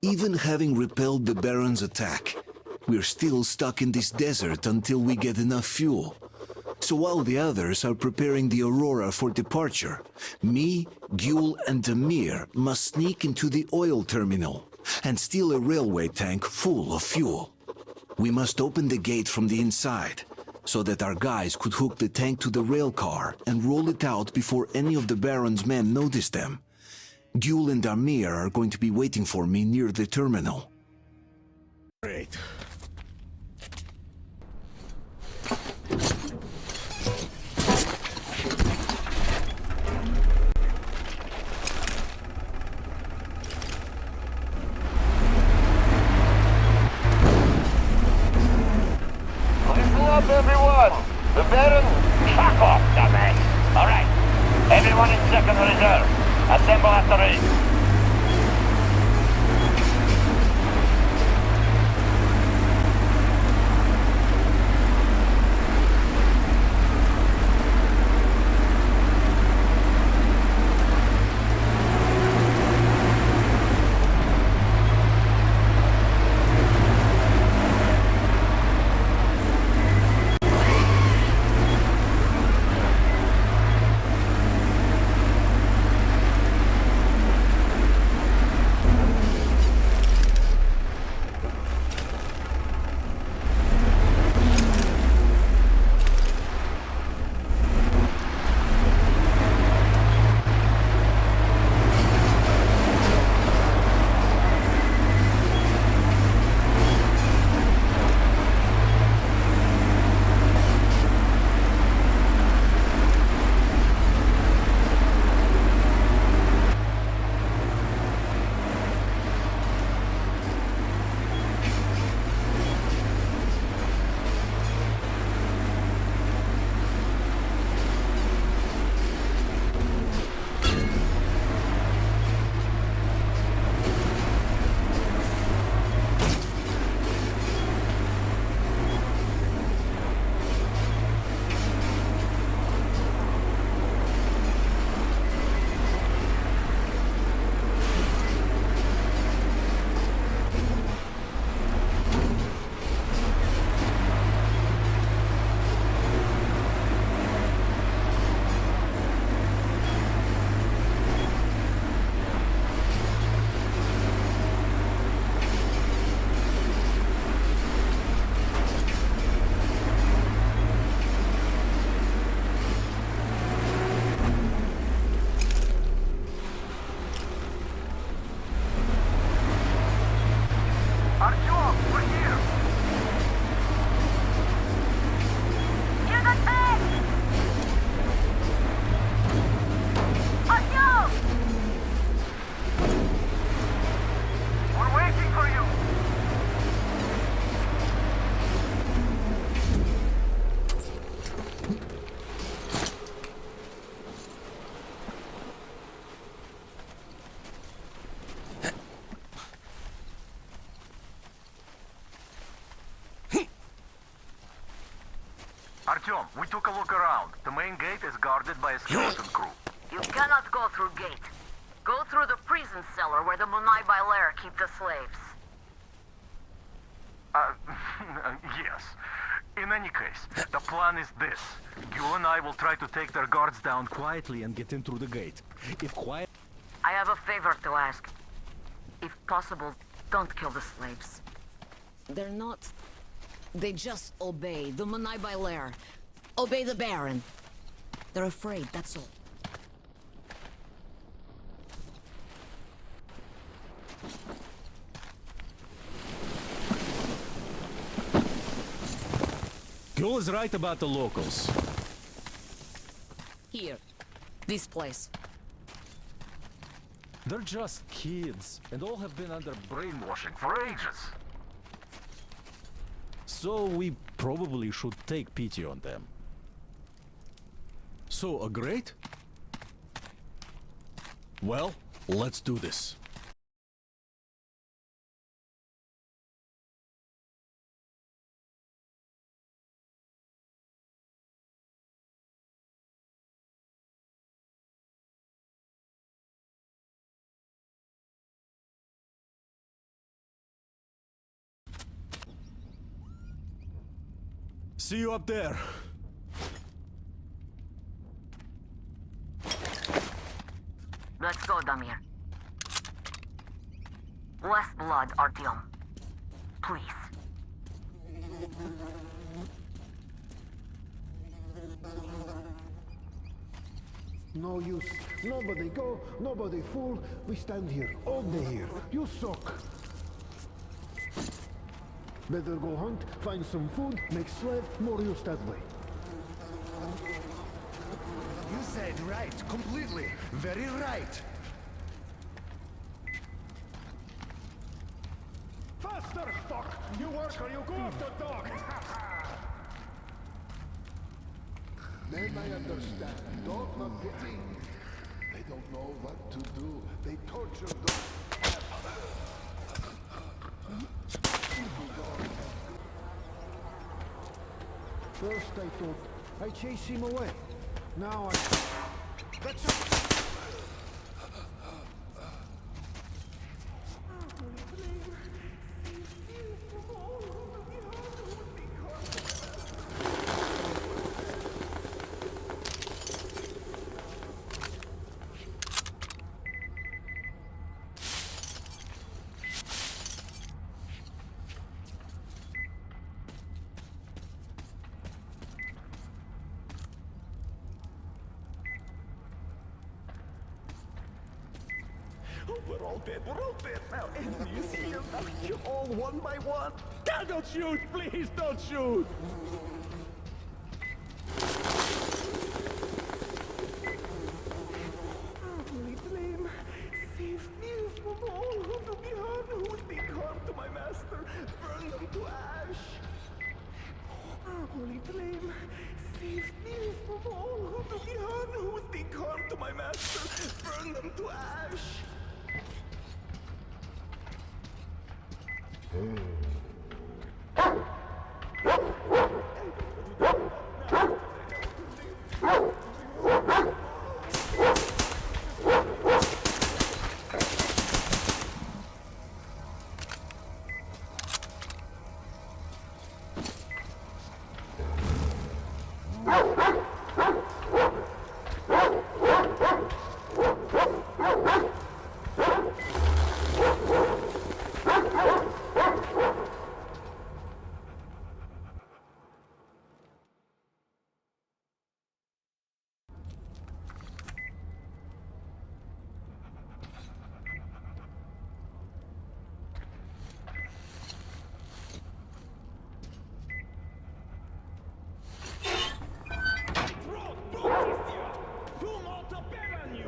Even having repelled the Baron's attack, we're still stuck in this desert until we get enough fuel. So while the others are preparing the Aurora for departure, me, Gül, and Amir must sneak into the oil terminal and steal a railway tank full of fuel. We must open the gate from the inside, so that our guys could hook the tank to the rail car and roll it out before any of the Baron's men notice them. Gül and Amir are going to be waiting for me near the terminal. Great. Listen up, everyone! The Baron... Fuck off, dumbass! Alright, everyone in second reserve, assemble at the ring. Artyom, we're here! Near the tank! Artyom! We're waiting for you! Artyom, we took a look around. The main gate is guarded by a skeleton crew. You cannot go through gate. Go through the prison cellar where the They keep the slaves. Yes. In any case, the plan is this. Gül and I will try to take their guards down Quietly and get in through the gate. If quiet... I have a favor to ask. If possible, don't kill the slaves. They're not... They just obey the They. Obey the Baron. They're afraid, that's all. Gül is right about the locals. Here. This place. They're just kids, and all have been under brainwashing for ages. So we probably should take pity on them. So, agreed? Well, let's do this. See you up there. Let's go, Damir. Less blood, Artyom. Please. No use. Nobody go, nobody fool. We stand here, all day here. You suck. Better go hunt, find some food, make slave, more use that way. You said right, completely. Very right. Faster, fuck! You work or you go after dog! Then I understand. Don't not pity. They don't know what to do. They torture them. First I thought I chase him away. Now I... That's it! We're all dead now. Enemies here. I'll kill all one by one. Don't shoot, please don't shoot. Holy flame, save me from all who do me harm, who would think harm to my master. Burn them to ash. Holy flame, save me from all who do me harm, who would think harm to my master. Burn them to ash.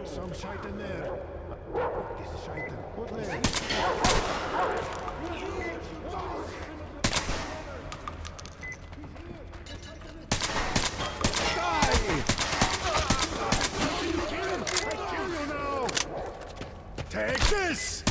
Some shite in there. This is shite. What there? I kill you now! Take this!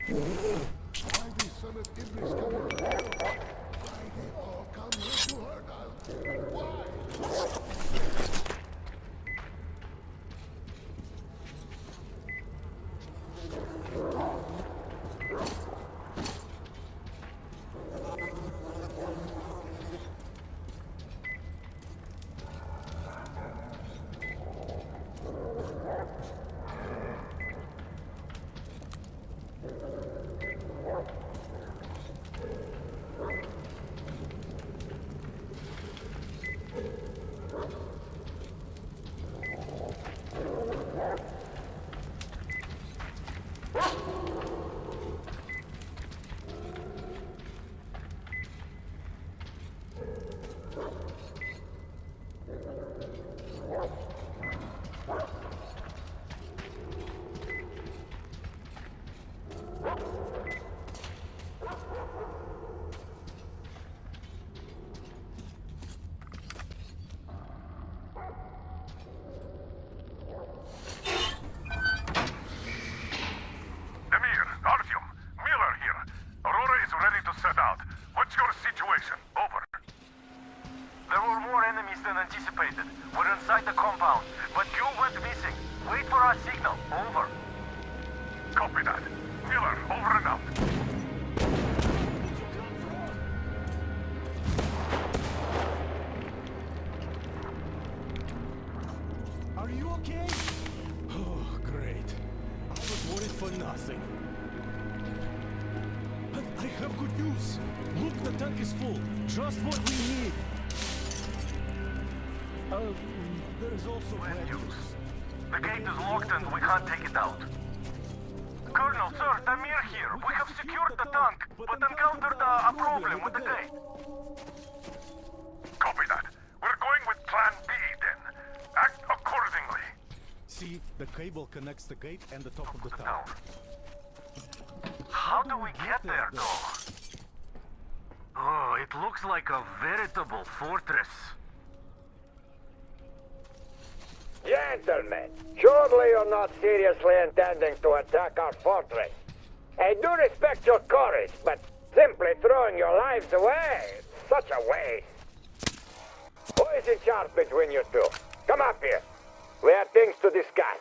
Why these son of Idris coming here? Why they all come here to hurt us? Why? fast than anticipated. We're inside the compound, but you went missing. Wait for our signal. Over. Copy that. Miller, over and out. Are you okay? Oh, great. I was worried for nothing. But I have good news. Look, the tank is full. Just what we need. There is also bad news. The gate is locked and we can't take it out. Colonel, sir, Damir here. We have secured the tank, but encountered a problem with the gate. Copy that. We're going with Plan B then. Act accordingly. See, the cable connects the gate and the top of the Down. tower. How do we get there, though? Oh, it looks like a veritable fortress. Gentlemen, surely you're not seriously intending to attack our fortress. I do respect your courage, but simply throwing your lives away, such a waste. Who is in charge between you two? Come up here. We have things to discuss.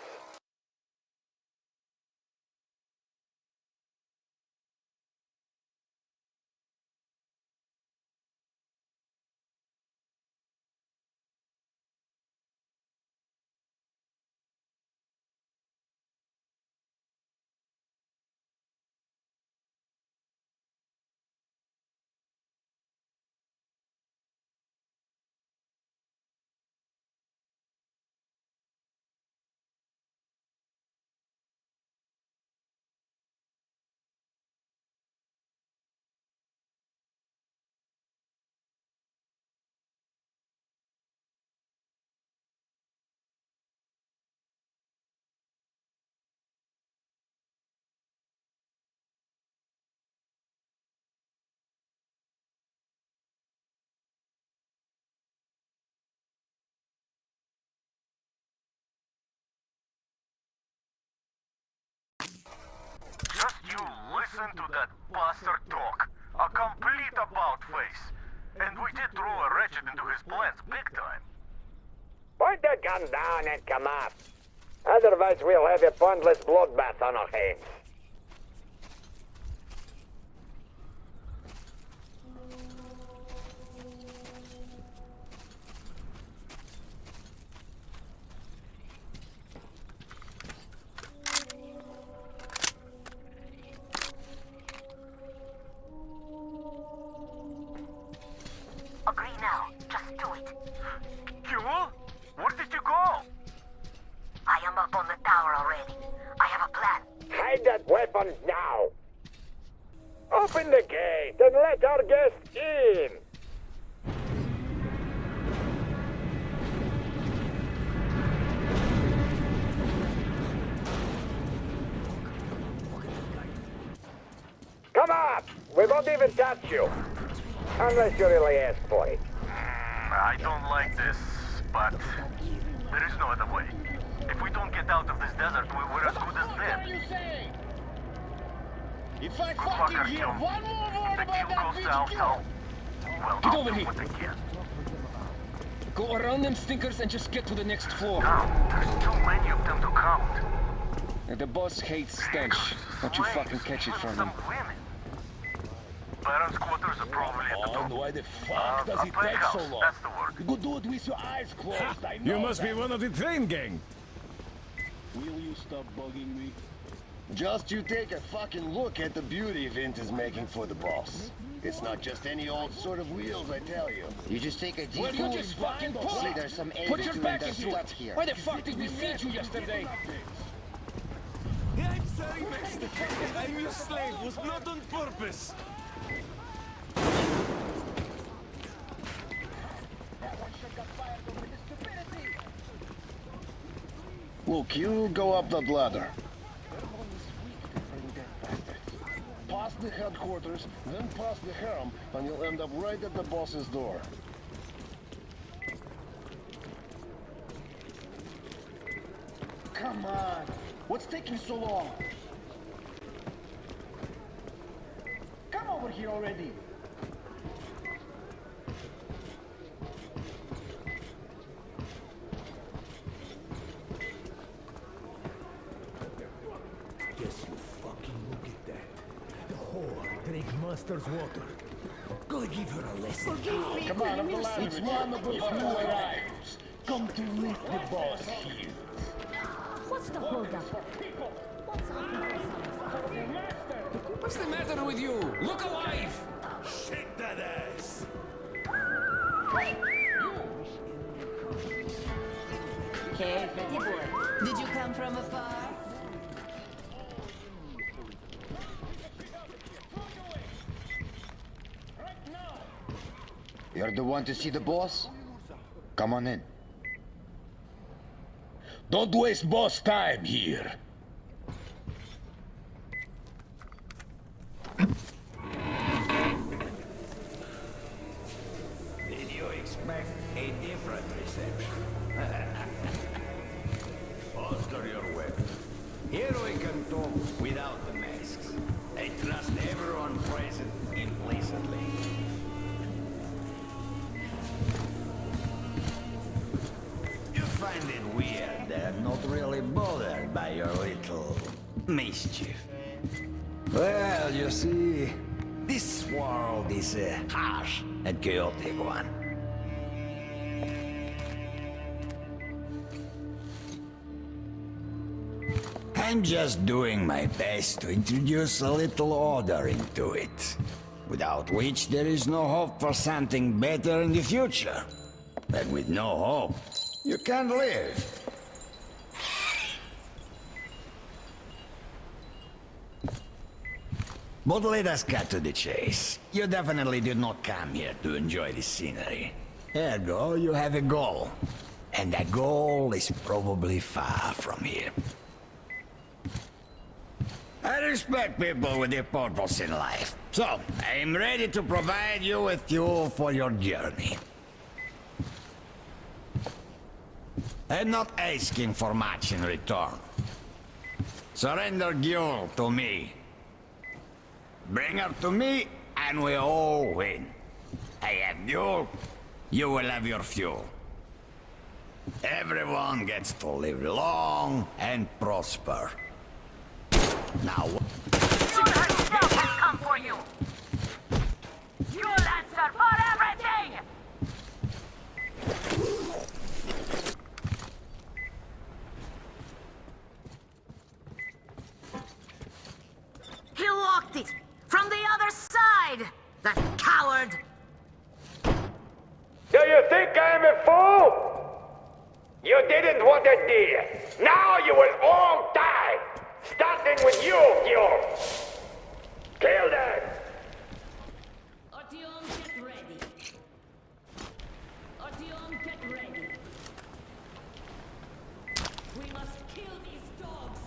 Just you listen to that bastard talk. A complete about-face. And we did throw a wretched into his plans big time. Point that gun down and come up. Otherwise we'll have a pointless bloodbath on our hands. Agree now. Just do it. Jewel? Where did you go? I am up on the tower already. I have a plan. Hide that weapon now. Open the gate and let our guests in. Come up! We won't even touch you. Unless you really ask for it. I don't like this, but there is no other way. If we don't get out of this desert, we're as good as dead. If I Good luck, fucking hear Artyom. one more word The about deal that goes bitch, south, kill so... Well, Get I'll over do here. what I can. Go around them stinkers and just get to the next floor. No, there's too many of them to count. The boss hates stench. Don't you fucking catch it Even from some him. women. Baron's quarters are probably at the top. why the fuck does A it big take so house, long? that's the word. You could do it with your eyes closed. I know You must be that. one of the train gang. Will you stop bugging me? Just you take a fucking look at the beauty Vint is making for the boss. It's not just any old sort of wheels, I tell you. You just take a deep Well, you just fucking pull See, it. there's some Put age your to back the into stuff it. here. Why the fuck did we feed you yesterday? I'm sorry, Master. I'm your slave. Was not on purpose. Look, you go up that ladder. Past the headquarters, then past the harem, and you'll end up right at the boss's door. Come on! What's taking so long? Come over here already! master's water. Gonna give her a lesson. Come on, it's one of the new arrivals. Come to meet the boss here. What's the holdup? What's What's the matter with you? Look alive! Shake that ass! Hey, pretty boy. Did you come from afar? You're the one to see the boss? Come on in. Don't waste boss time here. Did you expect a different reception? Bolster your weapon. Here we can talk without the masks. I trust everyone present implicitly. You find it weird that I'm not really bothered by your little mischief. Well, you see, this world is a harsh and chaotic one. I'm just doing my best to introduce a little order into it, without which there is no hope for something better in the future. But with no hope, you can't live. But let us cut to the chase. You definitely did not come here to enjoy the scenery. Ergo, you have a goal. And that goal is probably far from here. I respect people with a purpose in life. So, I'm ready to provide you with fuel for your journey. I'm not asking for much in return. Surrender Gyul to me. Bring her to me, and we all win. I have Gyul, you will have your fuel. Everyone gets to live long and prosper. Now... Gyul herself has come for you! You'll answer for everything! He locked it! From the other side! That coward! Do you think I'm a fool? You didn't want a deal. Now you will all die! Starting with you, Gyul! Kill them! Artyom, get ready. Artyom, get ready. We must kill these dogs.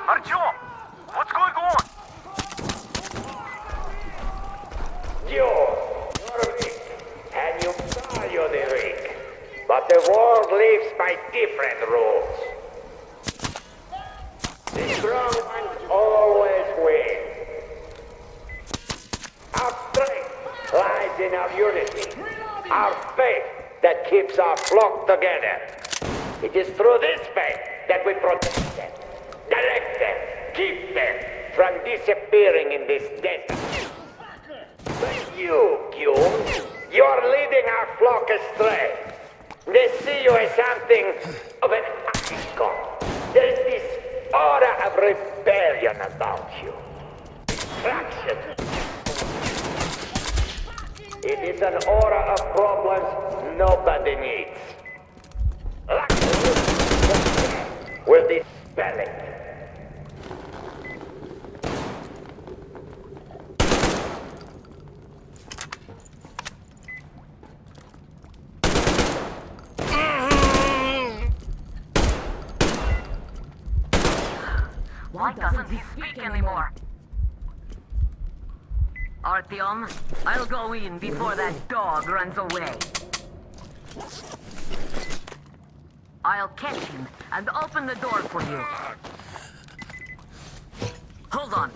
Artyom! What's going on? Gyul, you're weak, and you value the weak. But the world lives by different rules. The strong ones always win. Our strength lies in our unity, our faith that keeps our flock together. It is through this faith that we protect them, direct them, keep them from disappearing in this desert. But you, Gyul, you're leading our flock astray. They see you as something of an icon. There's this aura of rebellion about you. Distraction. It is an aura of problems nobody needs. Luckily, will dispel it. Why doesn't he speak anymore? Artyom, I'll go in before that dog runs away. I'll catch him and open the door for you. Hold on.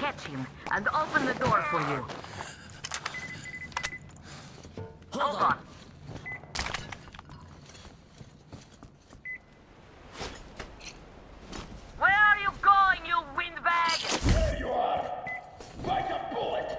catch him and open the door for you. Hold on. Where are you going, you windbag? There you are! Like a bullet!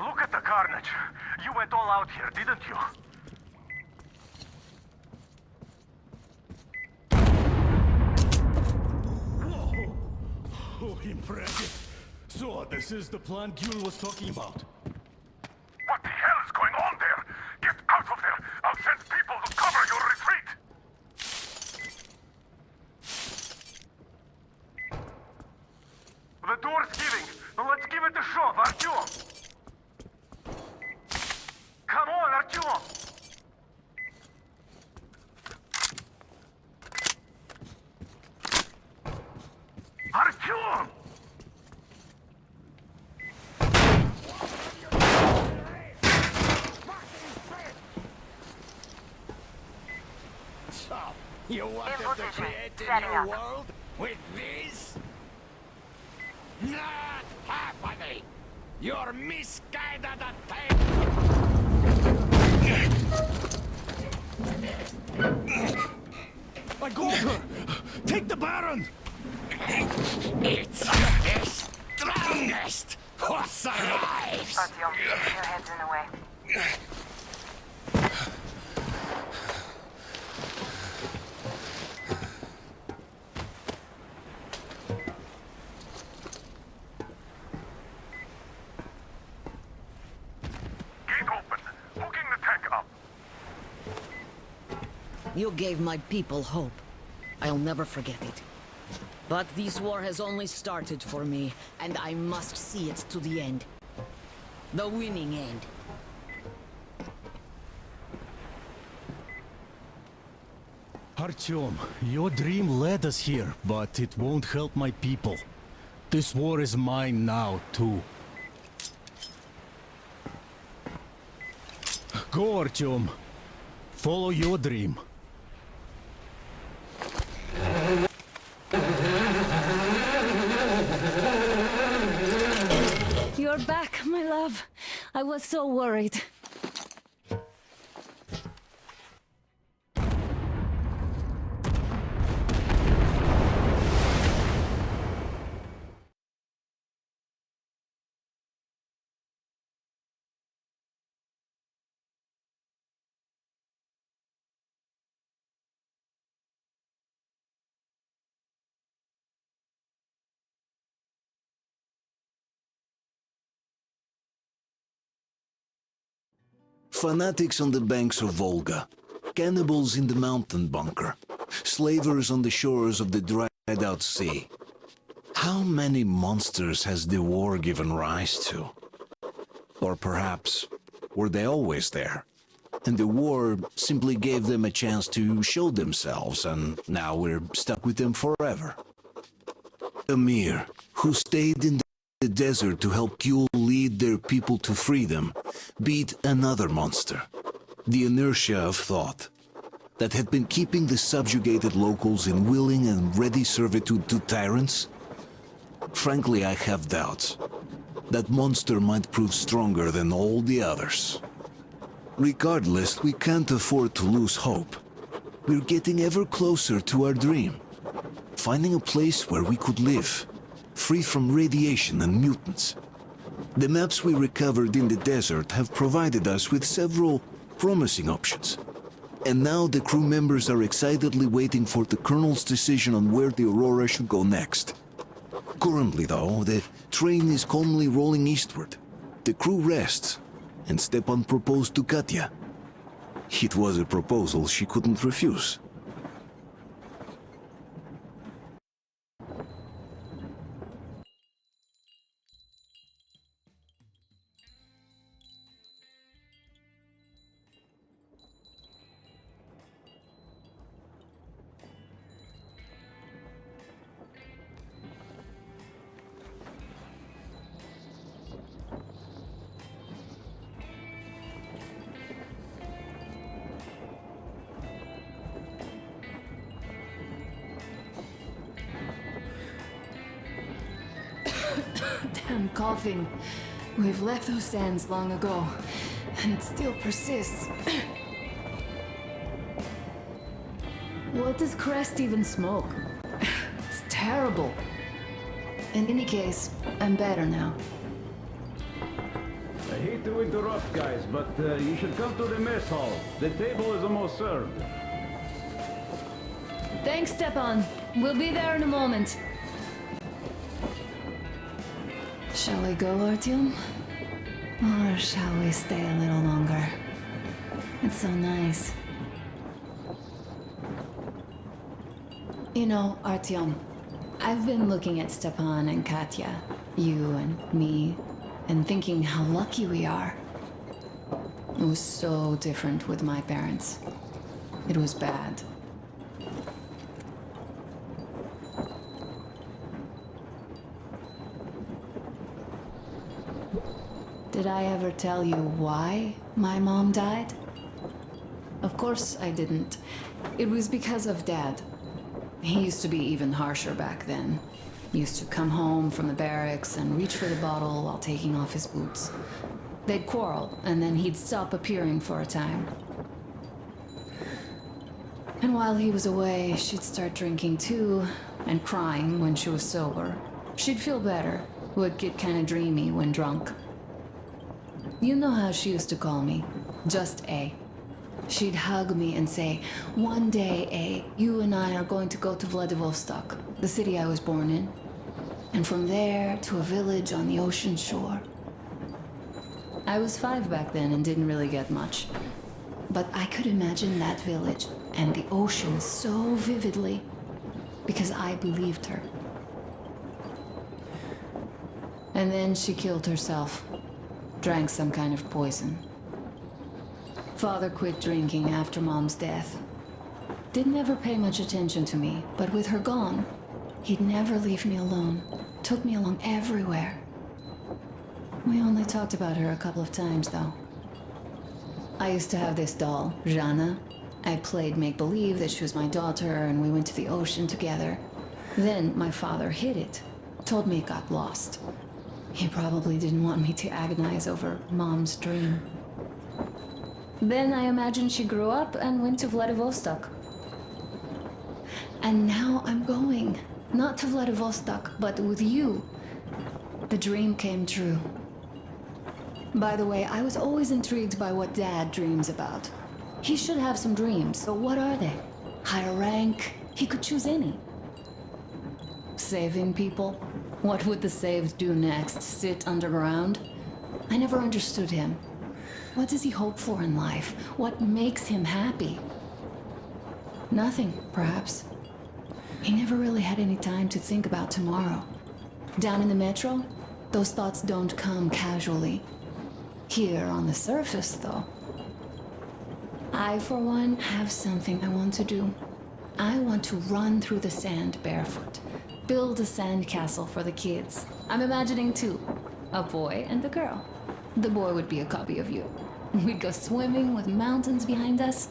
Look at the carnage. You went all out here, didn't you? Whoa! Oh, impressive. So, this is the plan Gune was talking about. What the hell is going on there? Get out of there! I'll send people to cover your retreat! The door's giving. Let's give it a shot, Artyom. Come on, Artyom. Artyom! So, you wanted to position. create a Setting new up. world with this? Not happening! You're misguided attempt! I got her! Take the Baron! It's the strongest who survives! Artyom, your head's in the way. Gate open. Hooking the tank up. You gave my people hope. I'll never forget it. But this war has only started for me, and I must see it to the end. The winning end. Artyom, your dream led us here, but it won't help my people. This war is mine now, too. Go, Artyom. Follow your dream. You're back, my love. I was so worried. Fanatics on the banks of Volga, cannibals in the mountain bunker, slavers on the shores of the dried-out sea. How many monsters has the war given rise to? Or perhaps, were they always there? And the war simply gave them a chance to show themselves, and now we're stuck with them forever. Amir, who stayed in the desert to help Kul lead their people to freedom, beat another monster. The inertia of thought that had been keeping the subjugated locals in willing and ready servitude to tyrants. Frankly, I have doubts. That monster might prove stronger than all the others. Regardless, we can't afford to lose hope. We're getting ever closer to our dream. Finding a place where we could live, free from radiation and mutants. The maps we recovered in the desert have provided us with several promising options. And now the crew members are excitedly waiting for the Colonel's decision on where the Aurora should go next. Currently, though, the train is calmly rolling eastward. The crew rests, and Stepan proposed to Katya. It was a proposal she couldn't refuse. Damn coughing. We've left those sands long ago, and it still persists. What does Crest even smoke? It's terrible. In any case, I'm better now. I hate to interrupt, guys, but you should come to the mess hall. The table is almost served. Thanks, Stepan. We'll be there in a moment. Shall we go, Artyom? Or shall we stay a little longer? It's so nice. You know, Artyom, I've been looking at Stepan and Katya, you and me, and thinking how lucky we are. It was so different with my parents. It was bad. Did I ever tell you why my mom died? Of course I didn't. It was because of Dad. He used to be even harsher back then. He used to come home from the barracks and reach for the bottle while taking off his boots. They'd quarrel, and then he'd stop appearing for a time. And while he was away, she'd start drinking too, and crying when she was sober. She'd feel better, would get kinda dreamy when drunk. You know how she used to call me? Just A. She'd hug me and say, "One day, A, you and I are going to go to Vladivostok, the city I was born in. And from there to a village on the ocean shore." I was 5 back then and didn't really get much. But I could imagine that village and the ocean so vividly because I believed her. And then she killed herself. Drank some kind of poison. Father quit drinking after Mom's death. Didn't ever pay much attention to me, but with her gone, he'd never leave me alone. Took me along everywhere. We only talked about her a couple of times, though. I used to have this doll, Jana. I played make-believe that she was my daughter, and we went to the ocean together. Then my father hid it. Told me it got lost. He probably didn't want me to agonize over Mom's dream. Then I imagined she grew up and went to Vladivostok. And now I'm going. Not to Vladivostok, but with you. The dream came true. By the way, I was always intrigued by what Dad dreams about. He should have some dreams, so what are they? Higher rank? He could choose any. Saving people? What would the saved do next? Sit underground? I never understood him. What does he hope for in life? What makes him happy? Nothing, perhaps. He never really had any time to think about tomorrow. Down in the Metro, those thoughts don't come casually. Here on the surface, though. I, for one, have something I want to do. I want to run through the sand barefoot. Build a sand castle for the kids. I'm imagining two. A boy and a girl. The boy would be a copy of you. We'd go swimming with mountains behind us.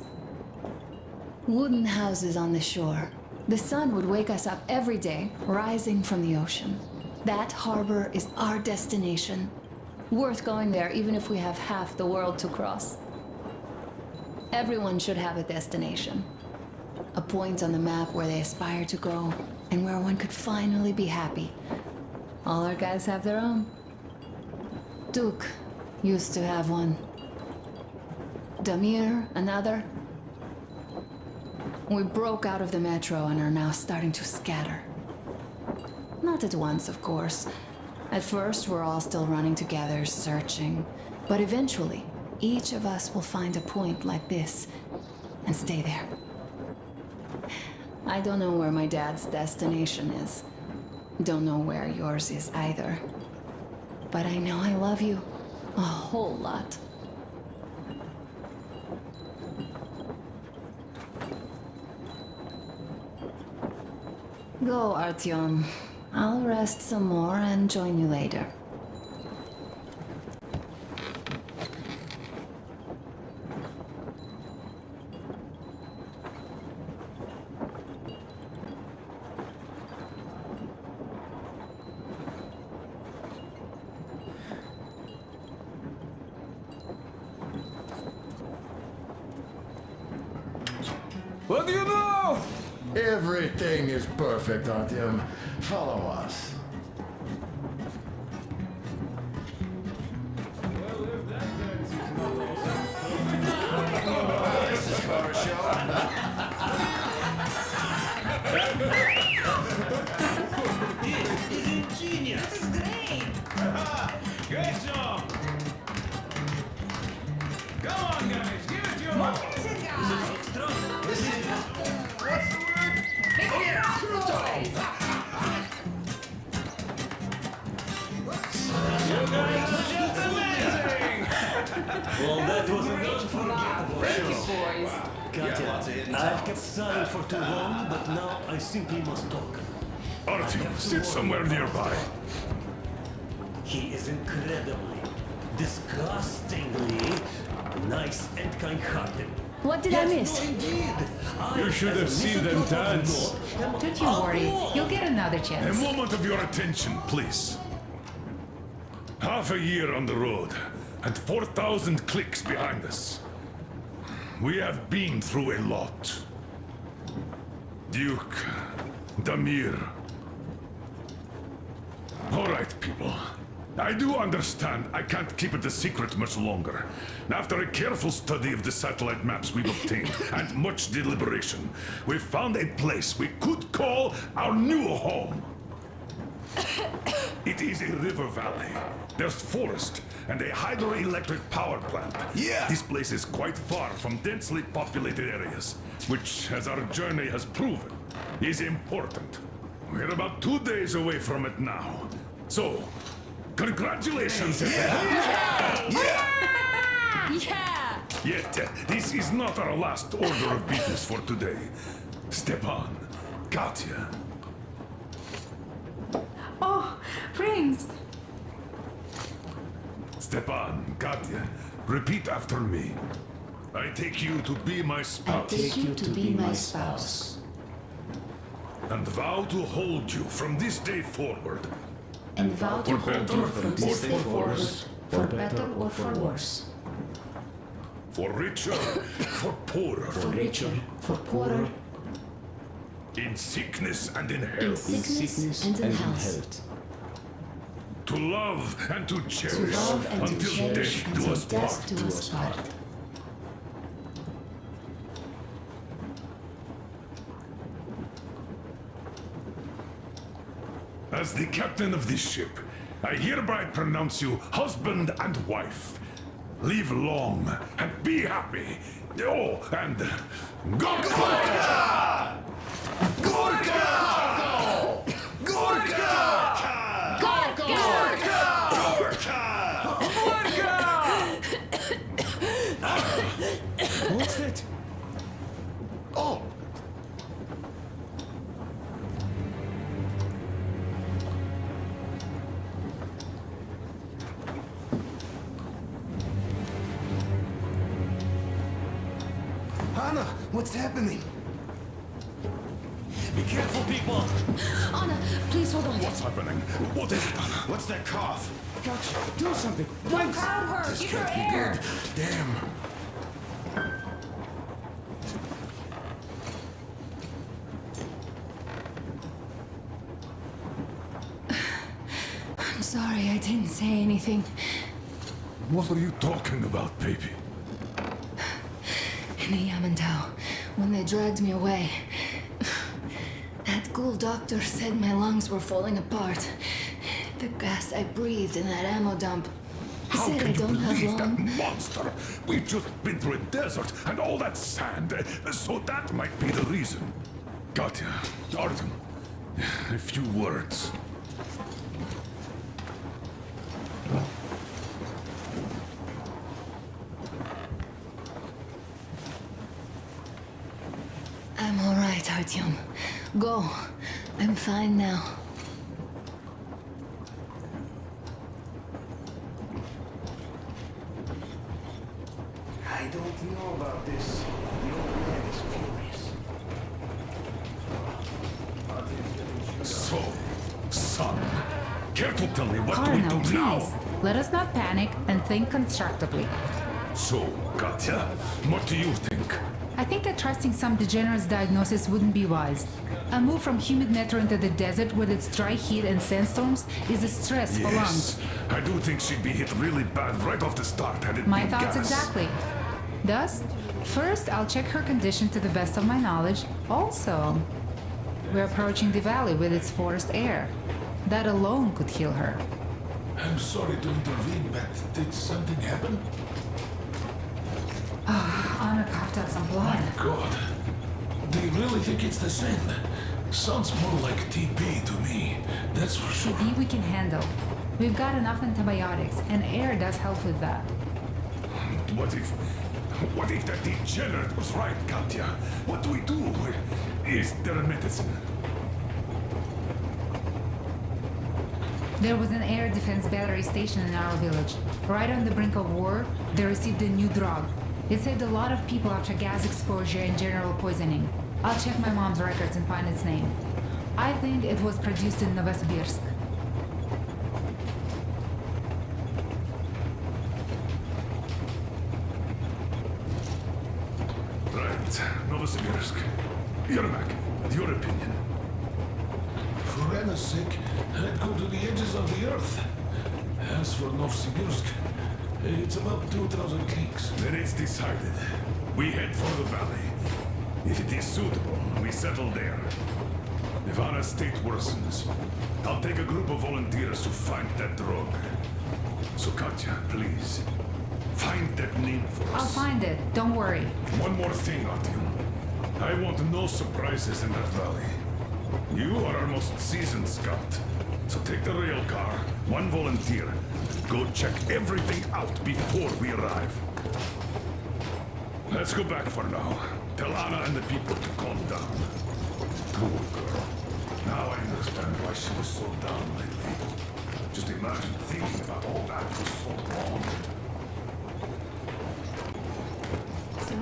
Wooden houses on the shore. The sun would wake us up every day, rising from the ocean. That harbor is our destination. Worth going there even if we have half the world to cross. Everyone should have a destination. A point on the map where they aspire to go, and where one could finally be happy. All our guys have their own. Duke used to have one. Damir, another. We broke out of the Metro and are now starting to scatter. Not at once, of course. At first, we're all still running together, searching. But eventually, each of us will find a point like this and stay there. I don't know where my dad's destination is. Don't know where yours is either. But I know I love you a whole lot. Go, Artyom. I'll rest some more and join you later. What do you know? Everything is perfect, Artyom. Follow us. This is car show. This is ingenious. This is great. Great job. Come on, guys, give it your all. What is it, guys? This is What's the word? Pick it up, boys. you guys are just amazing. Well, that was an unforgettable Thank you, show. boys. Katya, I've kept silent for too long, but now I simply must talk. Artyom, sit somewhere nearby. He is incredibly, disgustingly nice and kind-hearted. What did I miss? No, indeed. You should have seen them dance. Don't you worry. You'll get another A chance. moment of your attention, please. Half a year on the road, and 4,000 clicks behind us. We have been through a lot. Duke, Damir. All right, people. I do understand I can't keep it a secret much longer. After a careful study of the satellite maps we've obtained, and much deliberation, we've found a place we could call our new home. It is a river valley. There's forest and a hydroelectric power plant. Yeah! This place is quite far from densely populated areas, which, as our journey has proven, is important. We're about 2 days away from it now. So, congratulations! Yeah! Yet, this is not our last order of business for today. Stepan, Katya. Oh, Prince. Stepan, Katya, repeat after me. I take you to be my spouse. I take you to be my spouse. And vow to hold you from this day forward. And vow to For hold you better from this or day for forward, worse. for better or for worse. For richer, for poorer. For richer, for poorer, In sickness and in in health. sickness and in health. To love and to To cherish. love and to Until cherish death do until us death part. do us part. As the captain of this ship, I hereby pronounce you husband and wife. Live long and be happy. Oh, and Gorka! Gorka! Gorka! What's that? What's happening? Be careful, people! Anna, please hold on. What's happening? What is it, Anna? What's that cough? Gotcha. Do something. Don't crowd her! Give her air! Damn. I'm sorry I didn't say anything. What are you talking about, baby? In the Yamantau, when they dragged me away, that ghoul doctor said my lungs were falling apart. The gas I breathed in that ammo dump. He How said can I you don't have believe that long. monster? We've just been through a desert and all that sand, so that might be the reason. Katya, Artyom, a few words. I'm all right, Artyom. Go. I'm fine now. I don't know about this. The old man is furious. So, son, care to tell me what Colonel, do we do now? please, let us not panic and think constructively. So, Katya, what do you think? I think that trusting some degenerate's diagnosis wouldn't be wise. A move from humid Metro into the desert with its dry heat and sandstorms is a stress for lungs. I do think she'd be hit really bad right off the start had it My been thoughts gas. exactly. Thus, first I'll check her condition to the best of my knowledge. Also, we're approaching the valley with its forest air. That alone could heal her. I'm sorry to intervene, but did something happen? Anna coughed up some blood. God. Do you really think it's the sand? Sounds more like TB to me. That's for sure. TB we can handle. We've got enough antibiotics, and air does help with that. What if that degenerate was right, Katya? What do we do? Is there a medicine? There was an air defense battery station in our village. Right on the brink of war, they received a new drug. It saved a lot of people after gas exposure and general poisoning. I'll check my mom's records and find its name. I think it was produced in Novosibirsk. Right, Novosibirsk. Yermak, your opinion? For Anna's sake, I'd go to the edges of the earth. As for Novosibirsk, it's about 2,000 clicks. Then it's decided. We head for the valley. If it is suitable, we settle there. If Anna's state worsens, I'll take a group of volunteers to find that drug. So Katya, please, find that name for us. I'll find it, don't worry. One more thing, Artyom. I want no surprises in that valley. You are our most seasoned scout. So take the rail car, one volunteer. Go check everything out before we arrive. Let's go back for now. Tell Anna and the people to calm down. Poor girl. Now I understand why she was so down lately. Just imagine thinking about all that for so long. So,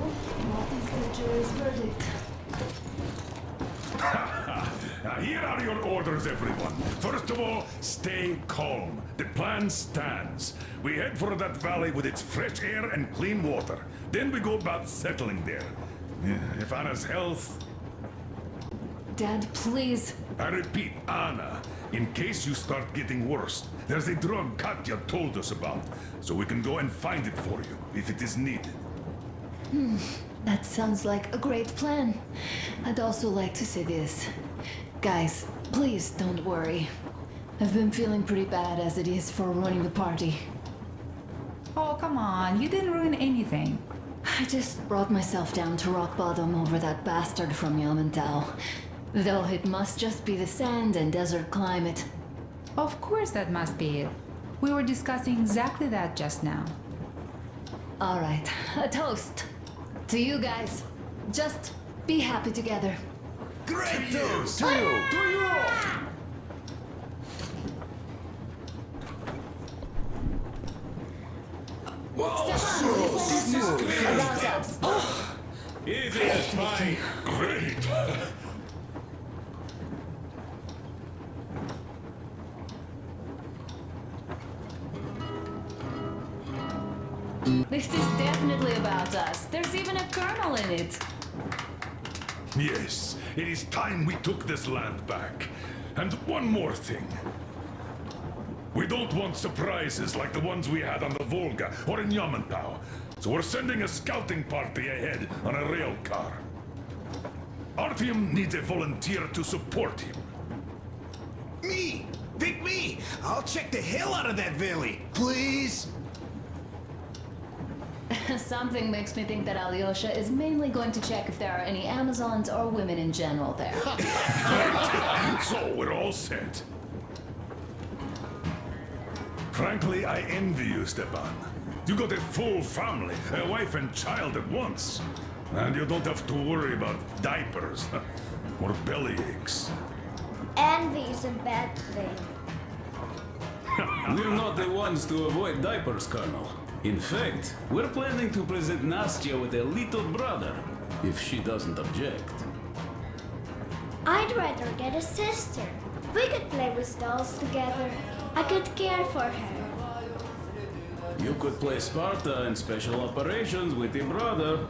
what is the jury's verdict? Now here are your orders, everyone. First of all, stay calm. The plan stands. We head for that valley with its fresh air and clean water. Then we go about settling there. If Anna's health... Dad, please. I repeat, Anna, in case you start getting worse, there's a drug Katya told us about, so we can go and find it for you, if it is needed. That sounds like a great plan. I'd also like to say this. Guys, please don't worry. I've been feeling pretty bad as it is for ruining the party. Oh, come on, you didn't ruin anything. I just brought myself down to rock bottom over that bastard from Yamantau. Though it must just be the sand and desert climate. Of course that must be it. We were discussing exactly that just now. All right, a toast. To you guys. Just be happy together. Great toast! To you! Stefan, This is great! Easy as pie. Great! This is definitely about us. There's even a colonel in it. Yes, it is time we took this land back. And one more thing. We don't want surprises like the ones we had on the Volga or in Yamantau. So we're sending a scouting party ahead on a rail car. Artyom needs a volunteer to support him. Me! Pick me! I'll check the hell out of that valley. Please? Something makes me think that Alyosha is mainly going to check if there are any Amazons or women in general there. So we're all set. Frankly, I envy you, Stepan. You got a full family, a wife and child at once. And you don't have to worry about diapers or belly aches. Envy is a bad thing. We're not the ones to avoid diapers, Colonel. In fact, we're planning to present Nastya with a little brother, if she doesn't object. I'd rather get a sister. We could play with dolls together. I could care for her. You could play Sparta in special operations with your brother.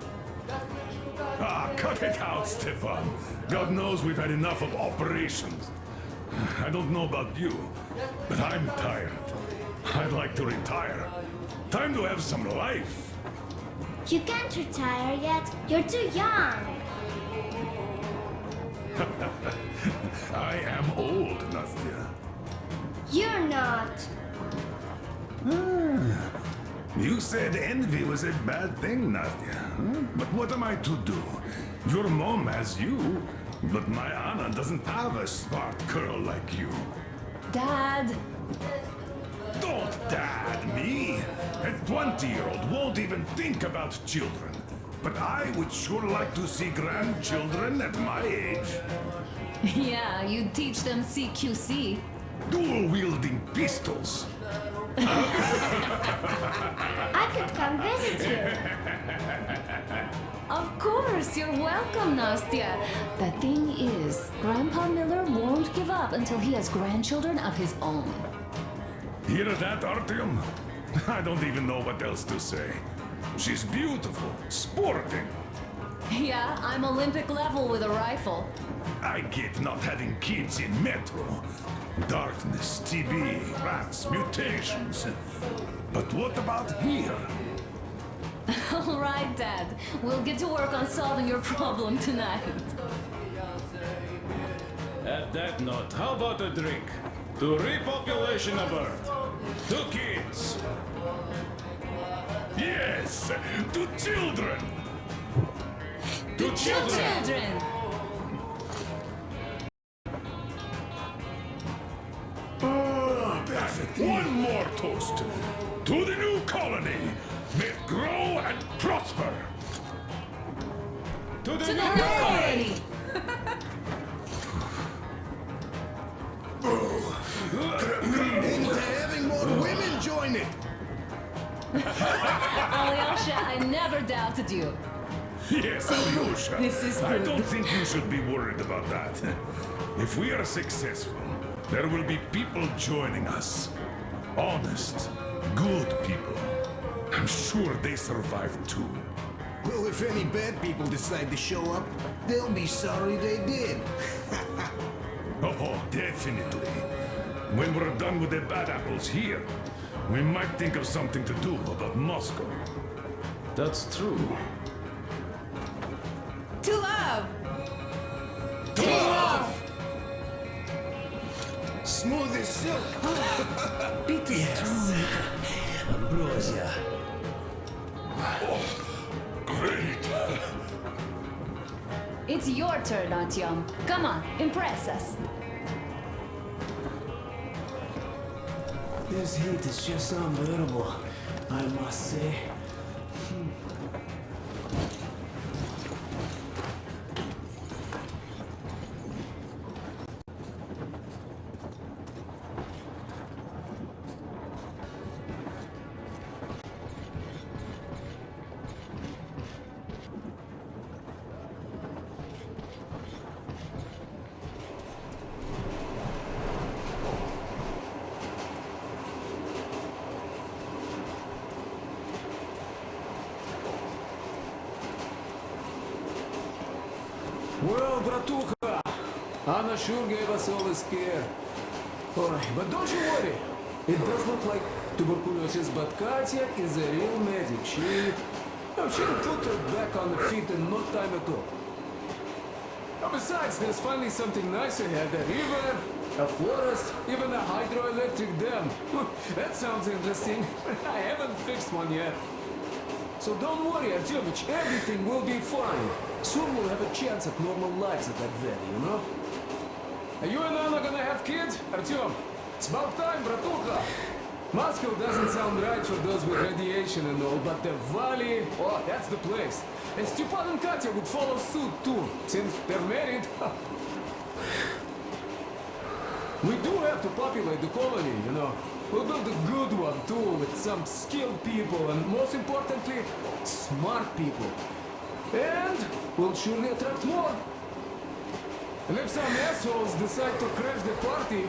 Ah, cut it out, Stepan. God knows we've had enough of operations. I don't know about you, but I'm tired. I'd like to retire. Time to have some life. You can't retire yet. You're too young. I am old, Nastya. You're not. You said envy was a bad thing, Nastya. But what am I to do? Your mom has you, but my Anna doesn't have a smart girl like you. Dad! Don't dad me! A 20-year-old won't even think about children. But I would sure like to see grandchildren at my age. Yeah, you teach them CQC. Dual-wielding pistols. I could come visit you. Of course, you're welcome, Nastya. The thing is, Grandpa Miller won't give up until he has grandchildren of his own. Hear that, Artyom? I don't even know what else to say. She's beautiful, sporting. Yeah, I'm Olympic level with a rifle. I get not having kids in Metro. Darkness, TB, rats, mutations. But what about here? All right, Dad. We'll get to work on solving your problem tonight. At that note, how about a drink? To repopulation of Earth. To kids. Yes, to children. To children. Oh, perfect. One more toast. To the new colony. May it grow and prosper. To the new colony. Into having more women join it. Alyosha, I never doubted you. Yes, Alyosha. This is I good. don't think you should be worried about that. If we are successful, there will be people joining us. Honest, good people. I'm sure they survive too. Well, if any bad people decide to show up, they'll be sorry they did. Oh, definitely. When we're done with the bad apples here, we might think of something to do about Moscow. That's true. To love! To love! Smooth as silk. Yes. Ambrosia. Oh, great. It's your turn, Artyom. Come on, impress us. This heat is just unbearable, I must say. Well, bratucha, Anna sure gave us all a scare. Alright, but don't you worry. It does look like tuberculosis, but Katya is a real medic. She'll put her back on the feet in no time at all. Besides, there's finally something nice ahead. A river, a forest, even a hydroelectric dam. That sounds interesting. I haven't fixed one yet. So don't worry, Artyomich, everything will be fine. Soon we'll have a chance at normal lives at that valley, you know? Are you and Anna gonna have kids? Artyom, it's about time, bratucha. Moscow doesn't sound right for those with radiation and all, but the valley, oh, that's the place. And Stepan and Katya would follow suit too, since they're married. We do have to populate the colony, you know. We'll build a good one too, with some skilled people and, most importantly, smart people. And we'll surely attract more. And if some assholes decide to crash the party,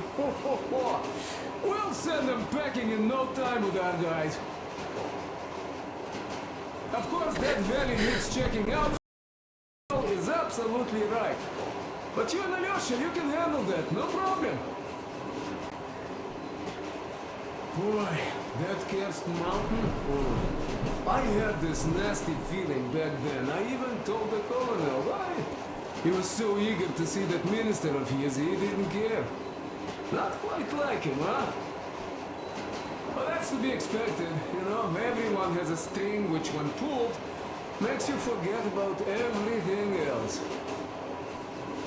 we'll send them packing in no time with our guys. Of course, that valley needs checking out. Is absolutely right. But you and Alyosha, you can handle that, no problem. Boy, that cursed mountain. Oh. I had this nasty feeling back then. I even told the colonel. Why? He was so eager to see that minister of his, he didn't care. Not quite like him, huh? Well, that's to be expected, you know. Everyone has a string which, when pulled, makes you forget about everything else.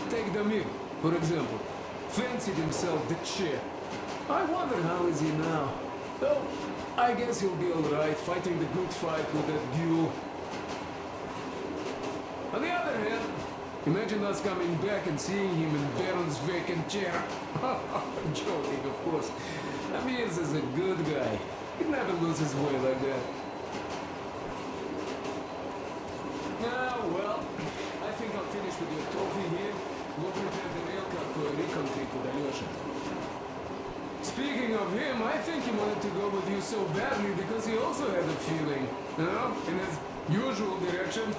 Take Damir, for example. Fancied himself the chair. I wonder how is he now. Well, I guess he'll be alright, fighting the good fight with that Gyu. On the other hand, imagine us coming back and seeing him in Baron's vacant chair. Joking, of course. Amirs is a good guy. He'd never lose his way like that. Ah, well, I think I'll finish with your trophy here. We'll prepare the rail car for a recon trip with Alyosha. Speaking of him, I think he wanted to go with you so badly because he also had a feeling, you know, in his usual direction.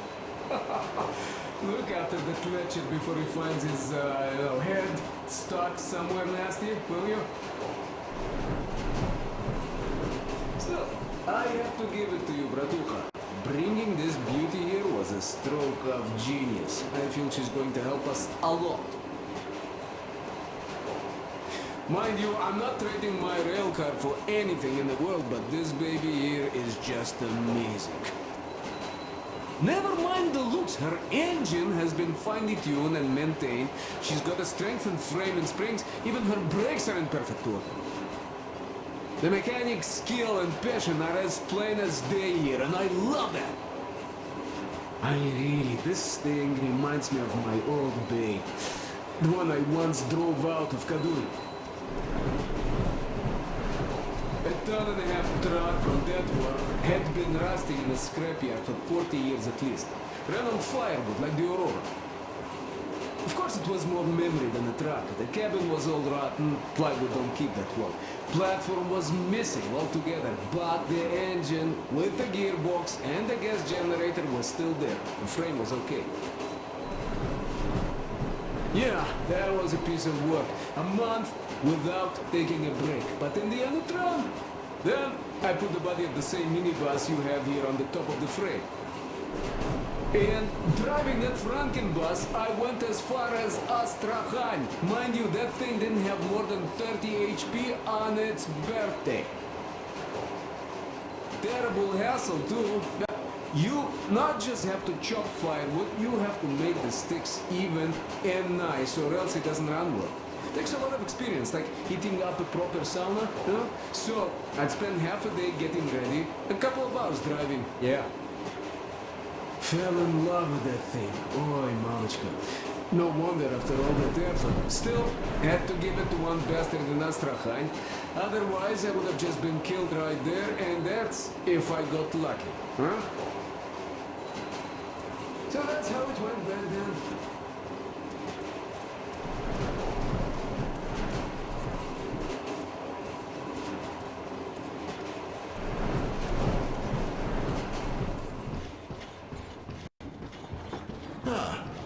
Look after the Fletcher before he finds his, head stuck somewhere nasty, will you? Still, I have to give it to you, bratucha. Bringing this beauty here was a stroke of genius. I feel she's going to help us a lot. Mind you, I'm not trading my rail car for anything in the world, but this baby here is just amazing. Never mind the looks, her engine has been finely tuned and maintained. She's got a strengthened frame and springs, even her brakes are in perfect order. The mechanic's skill and passion are as plain as day here, and I love that. This thing reminds me of my old bay. The one I once drove out of Kaduri. A ton-and-a-half truck from that one had been rusting in a scrapyard for 40 years at least. Ran on firewood like the Aurora. Of course it was more memory than a truck. The cabin was all rotten, plywood don't keep that well. Platform was missing altogether, but the engine with the gearbox and the gas generator was still there. The frame was okay. Yeah, that was a piece of work. A month without taking a break. But in the end it ran. Then I put the body of the same minibus you have here on the top of the frame. And driving that Frankenbus, I went as far as Astrakhan. Mind you, that thing didn't have more than 30 HP on its birthday. Terrible hassle too. You not just have to chop firewood, you have to make the sticks even and nice, or else it doesn't run well. Takes a lot of experience, like heating up a proper sauna, you know? So, I'd spend half a day getting ready, a couple of hours driving, yeah. Fell in love with that thing. Oi, mamichka. No wonder after all that effort. Still, had to give it to one bastard in Astrakhan. Otherwise, I would have just been killed right there, and that's if I got lucky, huh? So that's how it went back then.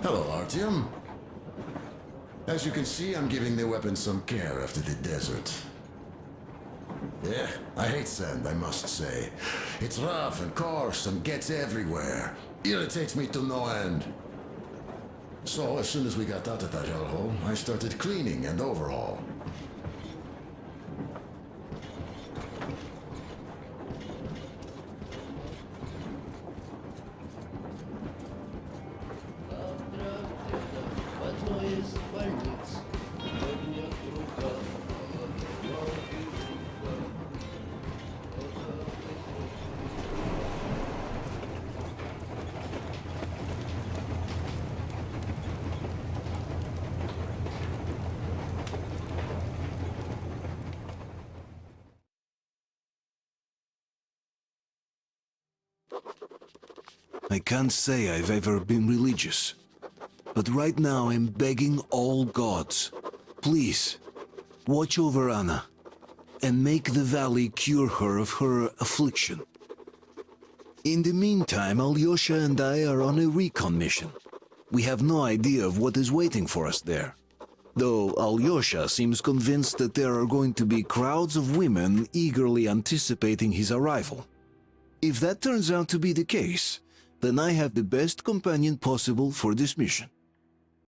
Hello, Artyom. As you can see, I'm giving the weapon some care after the desert. Yeah, I hate sand, I must say. It's rough and coarse and gets everywhere. Irritates me to no end. So, as soon as we got out of that hellhole, I started cleaning and overhaul. I can't say I've ever been religious, but right now I'm begging all gods, please, watch over Anna, and make the valley cure her of her affliction. In the meantime, Alyosha and I are on a recon mission. We have no idea of what is waiting for us there, though Alyosha seems convinced that there are going to be crowds of women eagerly anticipating his arrival. If that turns out to be the case, then I have the best companion possible for this mission.